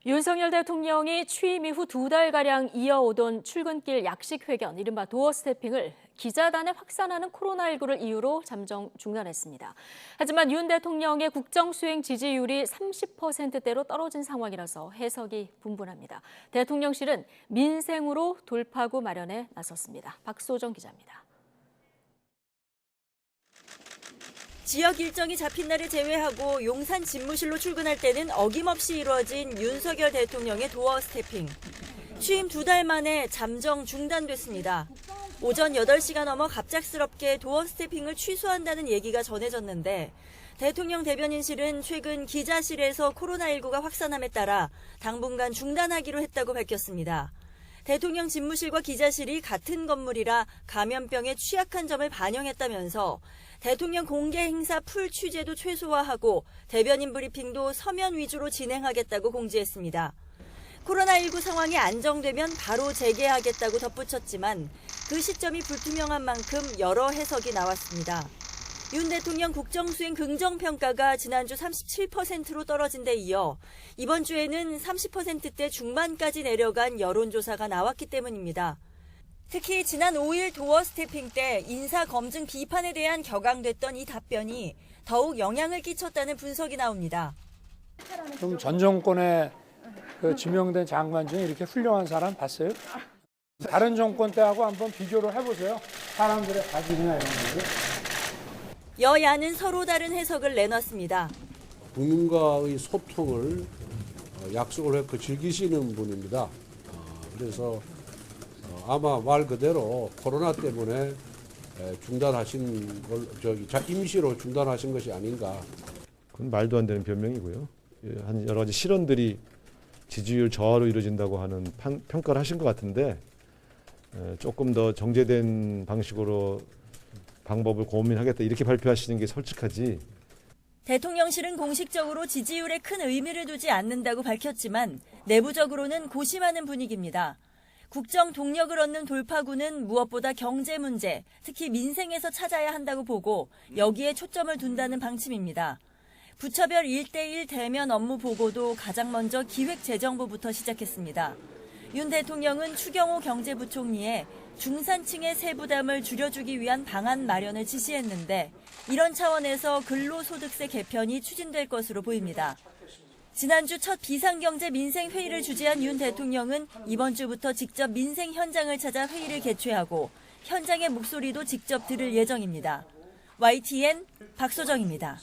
윤석열 대통령이 취임 이후 2달가량 이어오던 출근길 약식회견, 이른바 도어 스태핑을 기자단에 확산하는 코로나19를 이유로 잠정 중단했습니다. 하지만 윤 대통령의 국정수행 지지율이 30%대로 떨어진 상황이라서 해석이 분분합니다. 대통령실은 민생으로 돌파구 마련에 나섰습니다. 박소정 기자입니다. 지역 일정이 잡힌 날을 제외하고 용산 집무실로 출근할 때는 어김없이 이루어진 윤석열 대통령의 도어 스태핑. 취임 2달 만에 잠정 중단됐습니다. 오전 8시가 넘어 갑작스럽게 도어 스태핑을 취소한다는 얘기가 전해졌는데 대통령 대변인실은 최근 기자실에서 코로나19가 확산함에 따라 당분간 중단하기로 했다고 밝혔습니다. 대통령 집무실과 기자실이 같은 건물이라 감염병에 취약한 점을 반영했다면서 대통령 공개 행사 풀 취재도 최소화하고 대변인 브리핑도 서면 위주로 진행하겠다고 공지했습니다. 코로나19 상황이 안정되면 바로 재개하겠다고 덧붙였지만 그 시점이 불투명한 만큼 여러 해석이 나왔습니다. 윤 대통령 국정수행 긍정평가가 지난주 37%로 떨어진 데 이어 이번 주에는 30%대 중반까지 내려간 여론조사가 나왔기 때문입니다. 특히 지난 5일 도어 스태핑 때 인사검증 비판에 대한 격앙됐던 이 답변이 더욱 영향을 끼쳤다는 분석이 나옵니다. 그럼 전 정권에 지명된 장관 중에 이렇게 훌륭한 사람 봤어요? 다른 정권 때하고 한번 비교를 해보세요. 사람들의 가질이나 이런 것들. 여야는 서로 다른 해석을 내놨습니다. 국민과의 소통을 약속을 했고 즐기시는 분입니다. 그래서 아마 말 그대로 코로나 때문에 중단하신 걸 임시로 중단하신 것이 아닌가. 그건 말도 안 되는 변명이고요. 한 여러 가지 실언들이 지지율 저하로 이루어진다고 하는 평가를 하신 것 같은데 조금 더 정제된 방식으로 방법을 고민하겠다 이렇게 발표하시는 게 솔직하지. 대통령실은 공식적으로 지지율에 큰 의미를 두지 않는다고 밝혔지만 내부적으로는 고심하는 분위기입니다. 국정 동력을 얻는 돌파구는 무엇보다 경제 문제, 특히 민생에서 찾아야 한다고 보고 여기에 초점을 둔다는 방침입니다. 부처별 1대1 대면 업무 보고도 가장 먼저 기획재정부부터 시작했습니다. 윤 대통령은 추경호 경제부총리에 중산층의 세부담을 줄여주기 위한 방안 마련을 지시했는데 이런 차원에서 근로소득세 개편이 추진될 것으로 보입니다. 지난주 첫 비상경제 민생회의를 주재한 윤 대통령은 이번 주부터 직접 민생 현장을 찾아 회의를 개최하고 현장의 목소리도 직접 들을 예정입니다. YTN 박소정입니다.